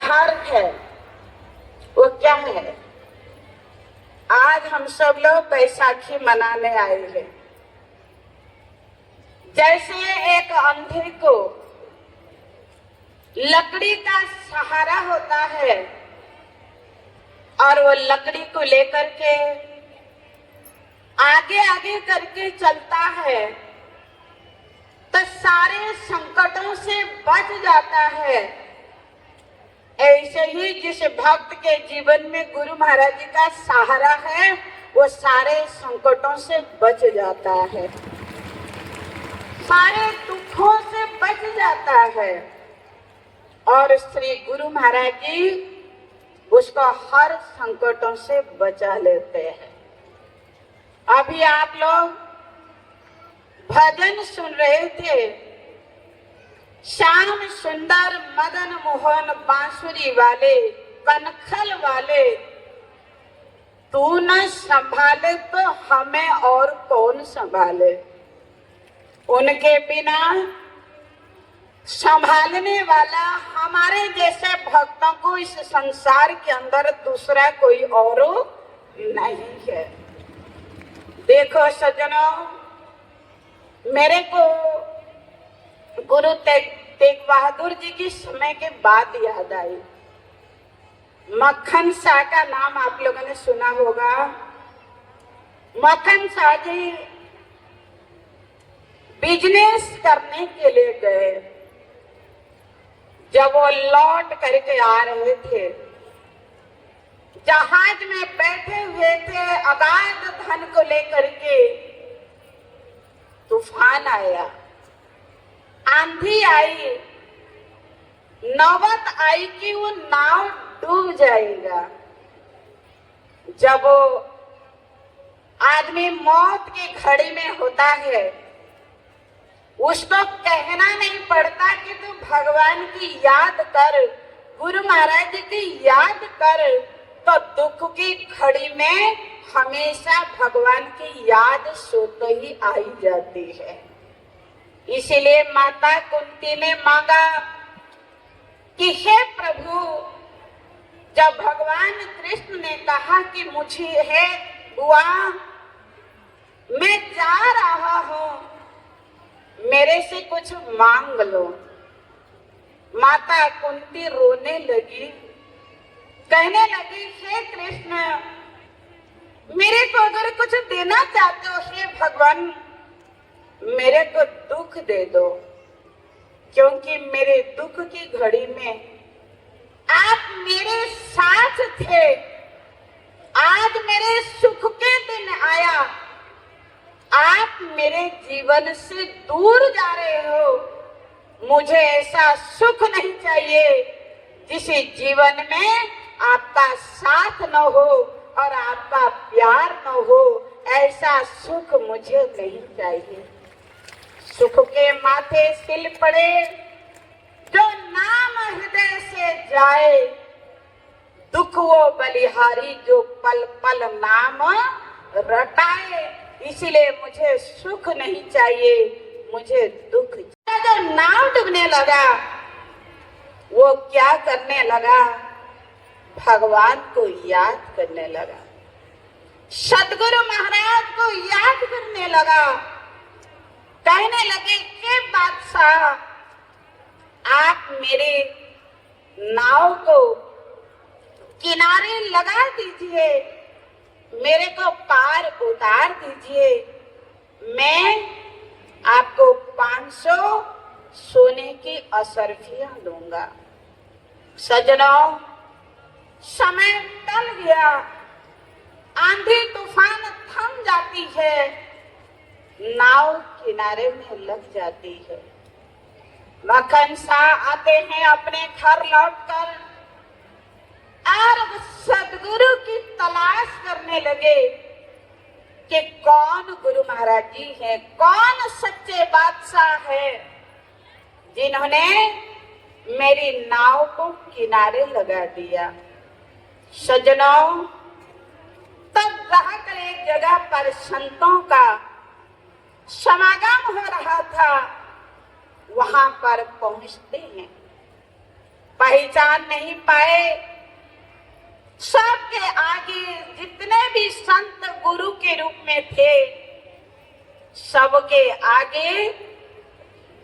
त्योहार है वो क्या है? आज हम सब लोग बैसाखी मनाने आए हैं। जैसे एक अंधे को लकड़ी का सहारा होता है और वो लकड़ी को लेकर के आगे आगे करके चलता है तो सारे संकटों से बच जाता है। ऐसे ही जिस भक्त के जीवन में गुरु महाराज जी का सहारा है वो सारे संकटों से बच जाता है, सारे दुखों से बच जाता है और श्री गुरु महाराज जी उसको हर संकटों से बचा लेते हैं। अभी आप लोग भजन सुन रहे थे, श्याम सुंदर मदन मोहन बांसुरी वाले कनखल वाले, तू न संभाले तो हमें और कौन संभाले। उनके बिना संभालने वाला हमारे जैसे भक्तों को इस संसार के अंदर दूसरा कोई और नहीं है। देखो सज्जनों, मेरे को गुरु तेग बहादुर जी की समय के बाद याद आई। मक्खन शाह का नाम आप लोगों ने सुना होगा। मक्खन शाह जी बिजनेस करने के लिए गए। जब वो लौट करके आ रहे थे, जहाज में बैठे हुए थे, अगाध धन को लेकर के तूफान आया, आंधी आई, नौबत आई कि वो नाव डूब जाएगा। जब वो आदमी मौत की घड़ी में होता है, उसको कहना नहीं पड़ता कि तू भगवान की याद कर, गुरु महाराज जी की याद कर, तो दुख की घड़ी में हमेशा भगवान की याद स्वतः ही आई जाती है। इसीलिए माता कुंती ने मांगा कि हे प्रभु, जब भगवान कृष्ण ने कहा कि मुझे है बुआ, मैं जा रहा हूं, मेरे से कुछ मांग लो। माता कुंती रोने लगी, कहने लगी हे कृष्ण, मेरे को अगर कुछ देना चाहते हो हे भगवान, मेरे को दुख दे दो, क्योंकि मेरे दुख की घड़ी में आप मेरे साथ थे। आज मेरे सुख के दिन आया, आप मेरे जीवन से दूर जा रहे हो। मुझे ऐसा सुख नहीं चाहिए जिस जीवन में आपका साथ न हो और आपका प्यार न हो। ऐसा सुख मुझे नहीं चाहिए। सुख के माथे सिल पड़े, जो नाम हृदय से जाए, दुख वो बलिहारी जो पल पल नाम रटाए। इसीलिए मुझे सुख नहीं चाहिए, मुझे दुख। जो नाव डूबने लगा वो क्या करने लगा? भगवान को याद करने लगा, सदगुरु महाराज को याद करने लगा। कहने लगे कि बादशाह, आप मेरे नाव को किनारे लगा दीजिए, मेरे को पार उतार दीजिए, मैं आपको 500 सोने की असरफियां दूंगा। सज्जनों, समय टल गया, आंधी तूफान थम जाती है, नाव किनारे में लग जाती है। मक्खन शाह आते हैं अपने घर लौटकर और सदगुरु की तलाश करने लगे कि कौन गुरु महाराज जी है, कौन सच्चे बादशाह है जिन्होंने मेरी नाव को किनारे लगा दिया। सज्जनों, तब रहकर एक जगह पर संतों का समागम हो रहा था, वहां पर पहुंचते हैं। पहचान नहीं पाए। सबके आगे जितने भी संत गुरु के रूप में थे, सबके आगे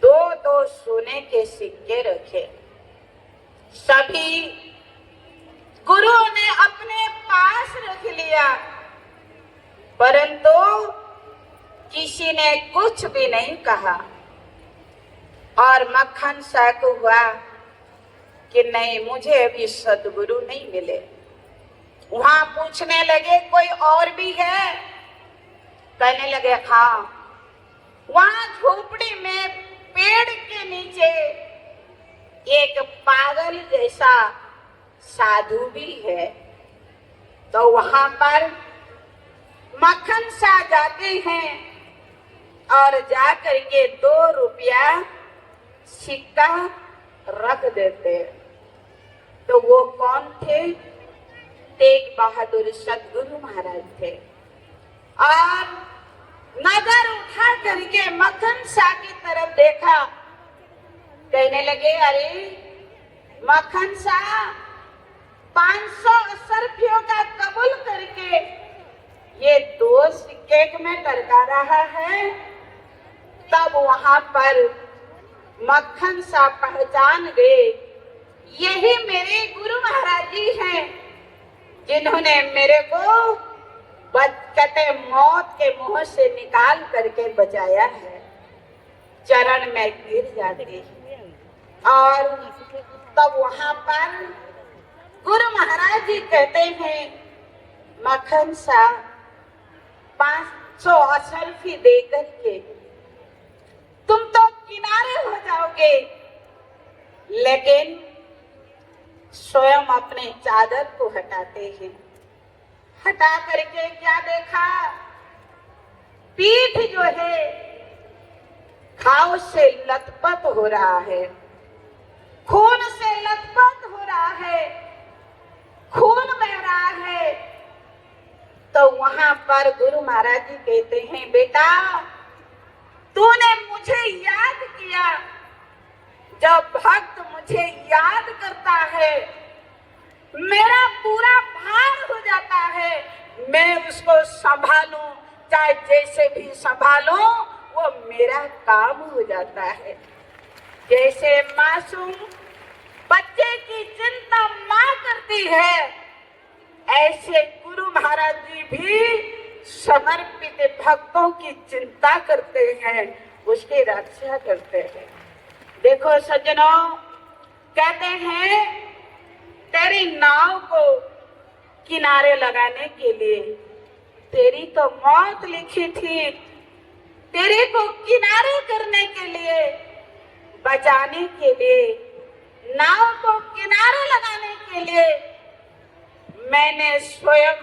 दो दो सोने के सिक्के रखे। सभी गुरुओं ने अपने पास रख लिया, परंतु किसी ने कुछ भी नहीं कहा। और मक्खन शाह को हुआ कि नहीं, मुझे अभी सदगुरु नहीं मिले। वहां पूछने लगे कोई और भी है? कहने लगे हाँ, वहां झोपड़ी में पेड़ के नीचे एक पागल जैसा साधु भी है। तो वहां पर मक्खन शाह जाते हैं और जा करके 2 रुपया सिक्का रख देते। तो वो कौन थे? तेग बहादुर सतगुरु महाराज थे। और नजर उठा करके मक्खन शाह की तरफ देखा, कहने लगे अरे मक्खन शाह, 500 अशरफियों का कबूल करके ये 2 सिक्के में टरका रहा है। तब वहां पर मक्खन शाह पहचान गए, यही मेरे गुरु महाराज जी हैं, जिन्होंने मेरे को बचते मौत के मुंह से निकाल करके बचाया है। चरण में गिर जाते और तब वहां पर गुरु महाराज जी कहते हैं, मक्खन शाह 500 अशरफी दे करके तुम तो किनारे हो जाओगे, लेकिन स्वयं अपने चादर को हटाते हैं। हटा करके क्या देखा? पीठ जो है घाव से लथपथ हो रहा है, खून से लथपथ हो रहा है, खून बह रहा है। तो वहां पर गुरु महाराज जी कहते हैं, बेटा तूने मुझे याद किया। जब भक्त मुझे याद करता है, मेरा पूरा भार हो जाता है। मैं उसको संभालूं, चाहे जैसे भी संभालूं, वो मेरा काम हो जाता है। जैसे मासूम बच्चे की चिंता माँ करती है, ऐसे गुरु महाराज जी भी समर्पित भक्तों की चिंता करते हैं, उसकी रक्षा करते हैं। देखो सज्जनों, कहते हैं तेरी नाव को किनारे लगाने के लिए तेरी तो मौत लिखी थी, तेरे को किनारे करने के लिए, बचाने के लिए, नाव को किनारे लगाने के लिए मैंने स्वयं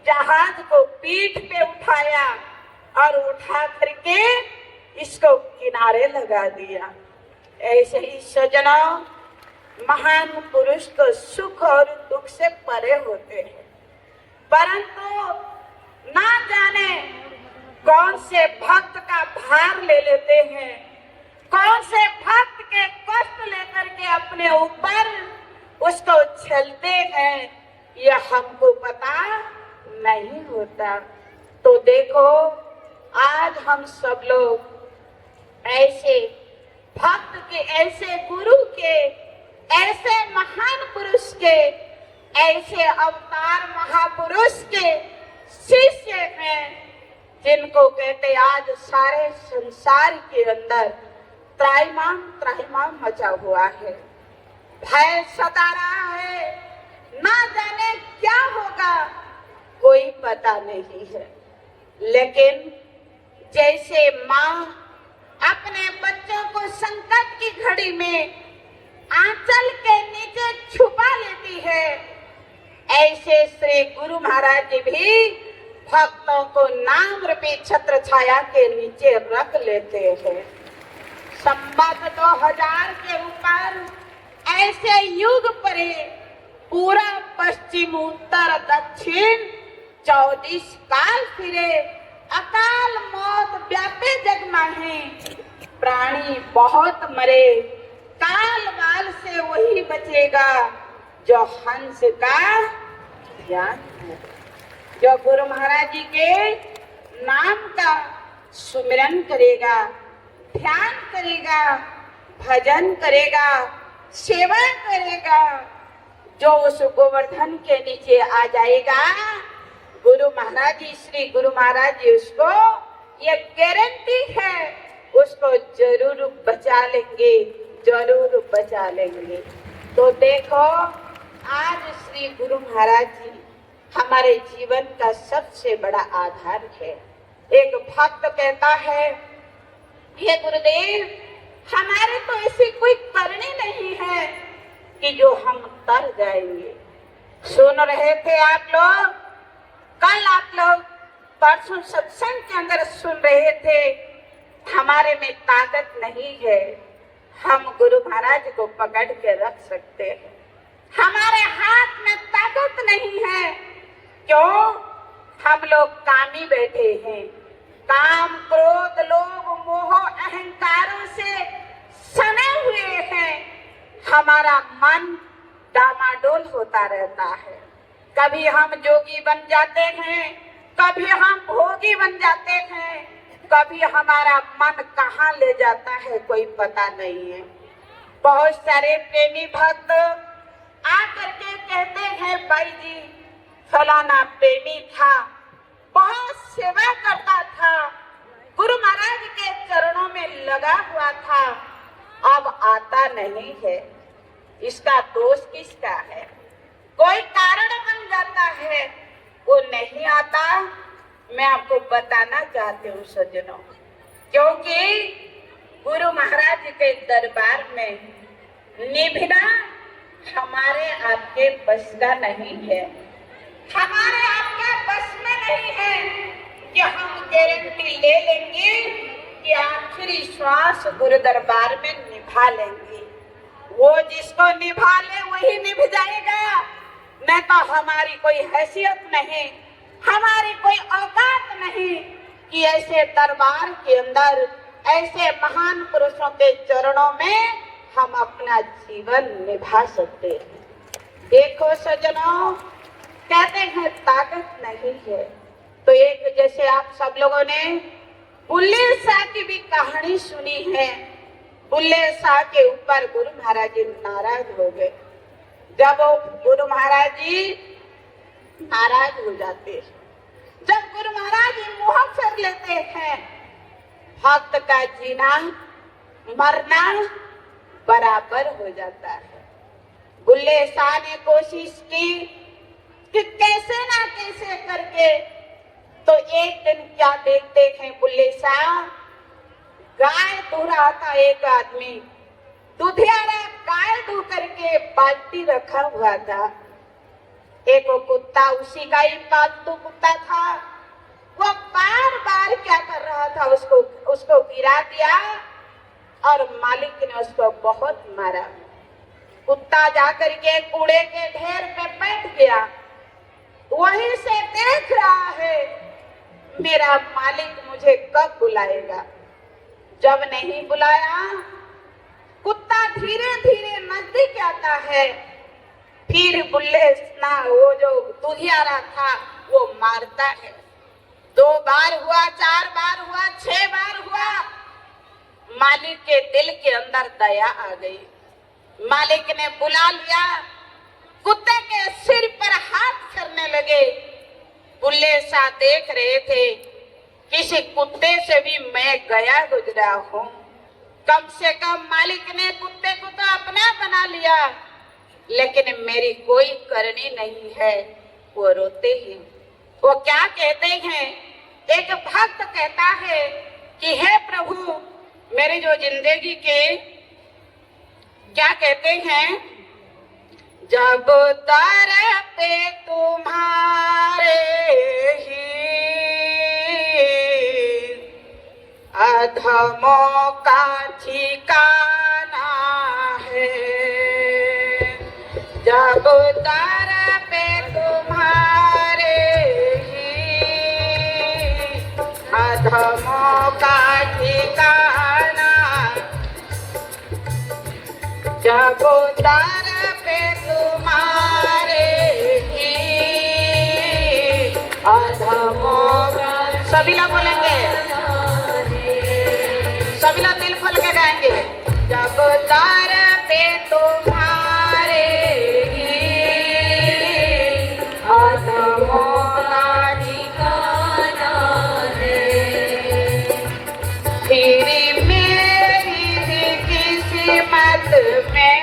जहाज को पीठ पे उठाया और उठा करके इसको किनारे लगा दिया। ऐसे ही सज्जनों, महान पुरुष तो सुख और दुख से परे होते हैं, परंतु ना जाने कौन से भक्त का भार ले लेते हैं, कौन से भक्त के कष्ट लेकर के अपने ऊपर उसको झेलते हैं, यह हमको पता नहीं होता। तो देखो, आज हम सब लोग ऐसे भक्त के, ऐसे गुरु के, ऐसे महान पुरुष के, ऐसे अवतार महापुरुष के शिष्य हैं, जिनको कहते आज सारे संसार के अंदर त्राहिमाम त्राहिमाम मचा हुआ है। भय सता रहा है, ना जाने क्या होगा, कोई पता नहीं है। लेकिन जैसे माँ अपने बच्चों को संकट की घड़ी में आंचल के नीचे छुपा लेती है, ऐसे श्री गुरु महाराज जी भी भक्तों को नाम रूपी छत्र छाया के नीचे रख लेते हैं। संबत 2000 के ऊपर ऐसे युग परे पूरा पश्चिम उत्तर दक्षिण 24 काल फिरे, अकाल मौत व्यापे जग माहे, प्राणी बहुत मरे, काल बाल से वही बचेगा जो हंस का ध्यान है, जो गुरु महाराज जी के नाम का सुमिरन करेगा, ध्यान करेगा, भजन करेगा, सेवा करेगा, जो उस गोवर्धन के नीचे आ जाएगा, गुरु महाराज जी, श्री गुरु महाराज जी उसको ये गारंटी है, उसको जरूर बचा लेंगे, जरूर बचा लेंगे। तो देखो आज श्री गुरु महाराज जी हमारे जीवन का सबसे बड़ा आधार है। एक भक्त कहता है, हे गुरुदेव, हमारे तो ऐसी कोई करनी नहीं है कि जो हम तर जाएंगे। सुन रहे थे आप लोग, कल आप लोग परसों सत्संग के अंदर सुन रहे थे, हमारे में ताकत नहीं है, हम गुरु महाराज को पकड़ के रख सकते हैं। हमारे हाथ में ताकत नहीं है, क्यों? हम लोग कामी बैठे हैं, काम क्रोध लोभ मोह अहंकारों से सने हुए हैं। हमारा मन डामाडोल होता रहता है, कभी हम जोगी बन जाते हैं, कभी हम भोगी बन जाते हैं, कभी हमारा मन कहाँ ले जाता है कोई पता नहीं है। बहुत सारे प्रेमी भक्त आकर के कहते हैं, भाई जी फलाना प्रेमी था, बहुत सेवा करता था, गुरु महाराज के चरणों में लगा हुआ था, अब आता नहीं है। इसका दोष किसका है? कोई कारण बन जाता है, वो नहीं आता। मैं आपको बताना चाहती हूँ सज्जनों, क्योंकि गुरु महाराज के दरबार में निभना हमारे आपके बस का नहीं है, हमारे आपके बस में नहीं है कि हम गारंटी ले लेंगे कि आखिरी श्वास गुरु दरबार में निभा लेंगे। वो जिसको निभा ले वही निभ जाएगा, नहीं तो हमारी कोई हैसियत नहीं, हमारी कोई औकात नहीं कि ऐसे दरबार के अंदर ऐसे महान पुरुषों के चरणों में हम अपना जीवन निभा सकते हैं। देखो सज्जनों, कहते हैं ताकत नहीं है, तो एक जैसे आप सब लोगों ने बुल्ले शाह की भी कहानी सुनी है। बुल्ले शाह के ऊपर गुरु महाराज जी नाराज हो गए। जब वो गुरु महाराज जी नाराज हो जाते हैं, जब गुरु महाराज जी मुंह फेर लेते हैं, भक्त का जीना मरना बराबर हो जाता है। बुल्ले शाह ने कोशिश की कि कैसे ना कैसे करके, तो एक दिन क्या देखते हैं बुल्ले शाह, गाय धो रहा था एक आदमी, दुधियारा गाय धो करके बाल्टी रखा हुआ था। एक वो कुत्ता, उसी का ही पालतू कुत्ता था, वो बार बार क्या कर रहा था, उसको गिरा दिया और मालिक ने उसको बहुत मारा। कुत्ता जाकर के कूड़े के ढेर पे बैठ गया, वहीं से देख रहा है मेरा मालिक मुझे कब बुलाएगा। जब नहीं बुलाया, कुत्ता धीरे धीरे नजदीक आता है, फिर बुल्ले शाह वो जो दुधियारा था वो मारता है। 2 बार हुआ, 4 बार हुआ, 6 बार हुआ, मालिक के दिल के अंदर दया आ गई। मालिक ने बुला लिया, कुत्ते के सिर पर हाथ करने लगे। बुल्ले शाह देख रहे थे, किसी कुत्ते से भी मैं गया गुजरा हूँ, कम से कम मालिक ने कुत्ते को तो अपना बना लिया, लेकिन मेरी कोई करनी नहीं है। वो रोते हैं। वो क्या कहते हैं, एक भक्त कहता है कि हे प्रभु, मेरी जो जिंदगी के क्या कहते हैं, जब दर पे तुम्हारे ही अधमों का ठिकाना है, जब दर पे तुम्हारे ही अधमों का ठिकाना, जब उतार पे तुम्हारे ही अधमों का, सभी लोग बोलेंगे, सभी लोग दिल खोल के गाएंगे। जब उतार पे तुम्हारे ही अधमों का ठिकाना है, फिर मेरी ही किस्मत में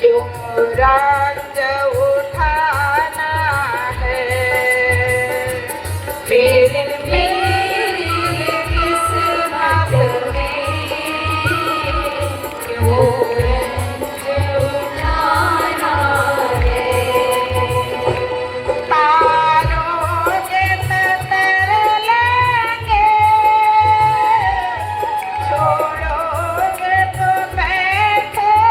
क्यों रंग उठाना है, फिर मेरी किस्मत में क्यों रंग उठाना है। तारोगे तो तर लेंगे, छोड़ोगे तो बैठेंगे,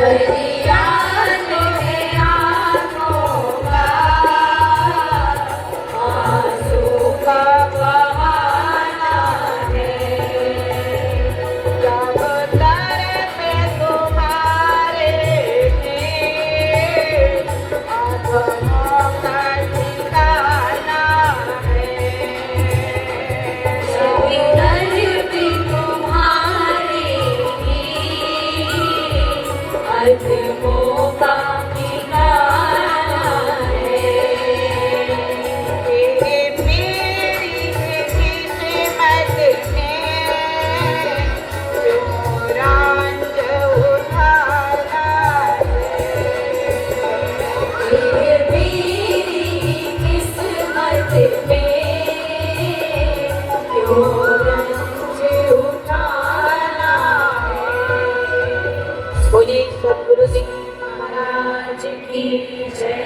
दरियान है आँखों का, आंसू का बहाना है। जब तड़पे तुम्हारे लिए आँखों का ठिकाना है। सभी दर्द तुम्हारे लिए अज़मों का ठिकाना है। तेरे मेरी किस्मत में क्यों रंज उठाना ये मेरी किस्मत में क्यों रंज उठाना है। बोलिए सतगुरु जी महाराज की जय।